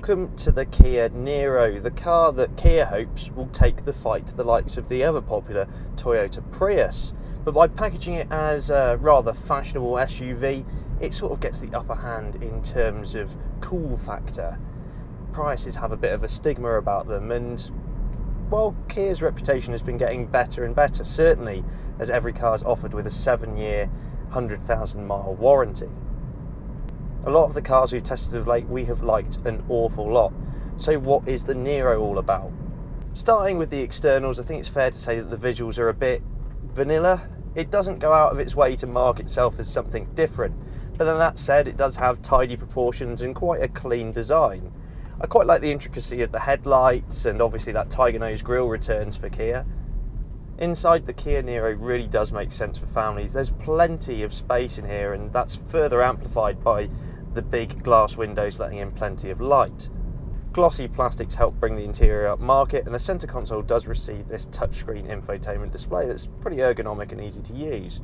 Welcome to the Kia Niro, the car that Kia hopes will take the fight to the likes of the ever popular Toyota Prius. But by packaging it as a rather fashionable SUV, it sort of gets the upper hand in terms of cool factor. Priuses have a bit of a stigma about them, and well, Kia's reputation has been getting better and better, certainly as every car is offered with a 7-year, 100,000 mile warranty. A lot of the cars we've tested of late we have liked an awful lot. So what is the Niro all about? Starting with the externals, I think it's fair to say that the visuals are a bit vanilla. It doesn't go out of its way to mark itself as something different. But then that said, it does have tidy proportions and quite a clean design. I quite like the intricacy of the headlights, and obviously that tiger nose grille returns for Kia. Inside, the Kia Niro really does make sense for families. There's plenty of space in here, and that's further amplified by the big glass windows letting in plenty of light. Glossy plastics help bring the interior up market, and the centre console does receive this touchscreen infotainment display that's pretty ergonomic and easy to use.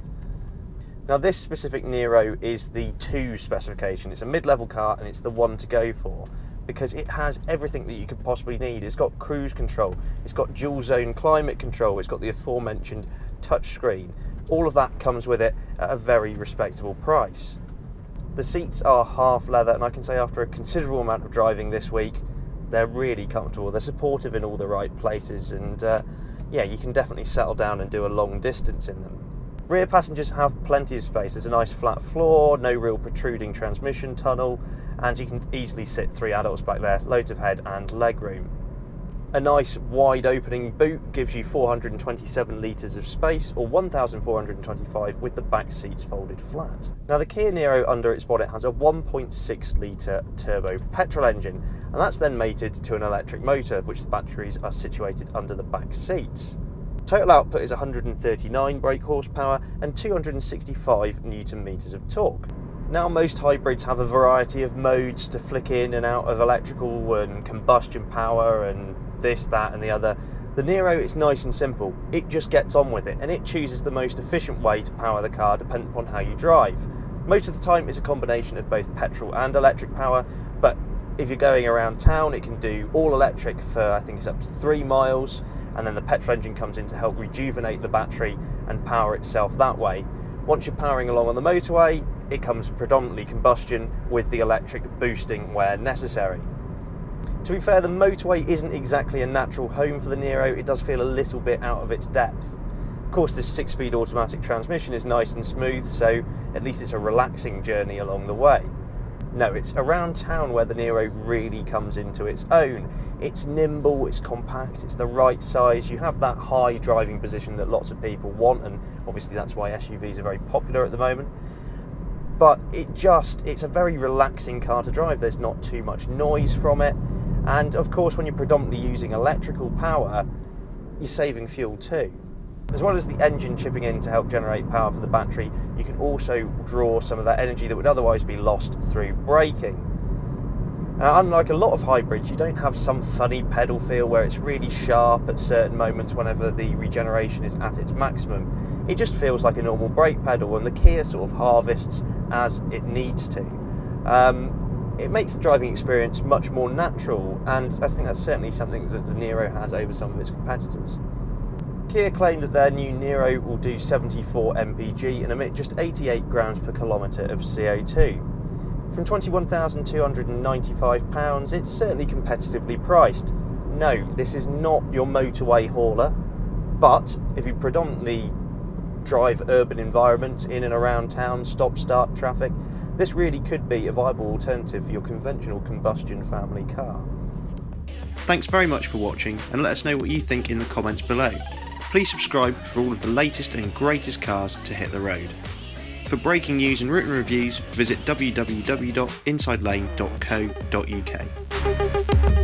Now, this specific Niro is the 2 specification. It's a mid-level car and it's the one to go for, because it has everything that you could possibly need. It's got cruise control, it's got dual zone climate control, it's got the aforementioned touchscreen. All of that comes with it at a very respectable price. The seats are half leather, and I can say after a considerable amount of driving this week, they're really comfortable. They're supportive in all the right places, and yeah, you can definitely settle down and do a long distance in them. Rear passengers have plenty of space. There's a nice flat floor, no real protruding transmission tunnel, and you can easily sit 3 adults back there, loads of head and leg room. A nice wide opening boot gives you 427 litres of space, or 1,425 with the back seats folded flat. Now, the Kia Niro under its bonnet has a 1.6 litre turbo petrol engine, and that's then mated to an electric motor, which the batteries are situated under the back seats. Total output is 139 brake horsepower and 265 newton meters of torque. Now, most hybrids have a variety of modes to flick in and out of electrical and combustion power and this, that and the other. The Niro is nice and simple. It just gets on with it, and it chooses the most efficient way to power the car depending upon how you drive. Most of the time it's a combination of both petrol and electric power, but if you're going around town it can do all electric for, I think it's up to 3 miles, and then the petrol engine comes in to help rejuvenate the battery and power itself that way. Once you're powering along on the motorway, it comes predominantly combustion with the electric boosting where necessary. To be fair, the motorway isn't exactly a natural home for the Niro. It does feel a little bit out of its depth. Of course, this 6-speed automatic transmission is nice and smooth, so at least it's a relaxing journey along the way. No, it's around town where the Niro really comes into its own. It's nimble, it's compact, it's the right size. You have that high driving position that lots of people want, and obviously that's why SUVs are very popular at the moment. But it's a very relaxing car to drive. There's not too much noise from it. And of course, when you're predominantly using electrical power, you're saving fuel too. As well as the engine chipping in to help generate power for the battery, you can also draw some of that energy that would otherwise be lost through braking. Now, unlike a lot of hybrids, you don't have some funny pedal feel where it's really sharp at certain moments whenever the regeneration is at its maximum. It just feels like a normal brake pedal, and the Kia sort of harvests as it needs to. It makes the driving experience much more natural, and I think that's certainly something that the Niro has over some of its competitors. Kia claim that their new Niro will do 74 mpg and emit just 88 grams per kilometre of CO2. From £21,295, it's certainly competitively priced. No, this is not your motorway hauler, but if you predominantly drive urban environments in and around town, stop-start traffic, this really could be a viable alternative for your conventional combustion family car. Thanks very much for watching, and let us know what you think in the comments below. Please subscribe for all of the latest and greatest cars to hit the road. For breaking news and written reviews, visit www.insidelane.co.uk.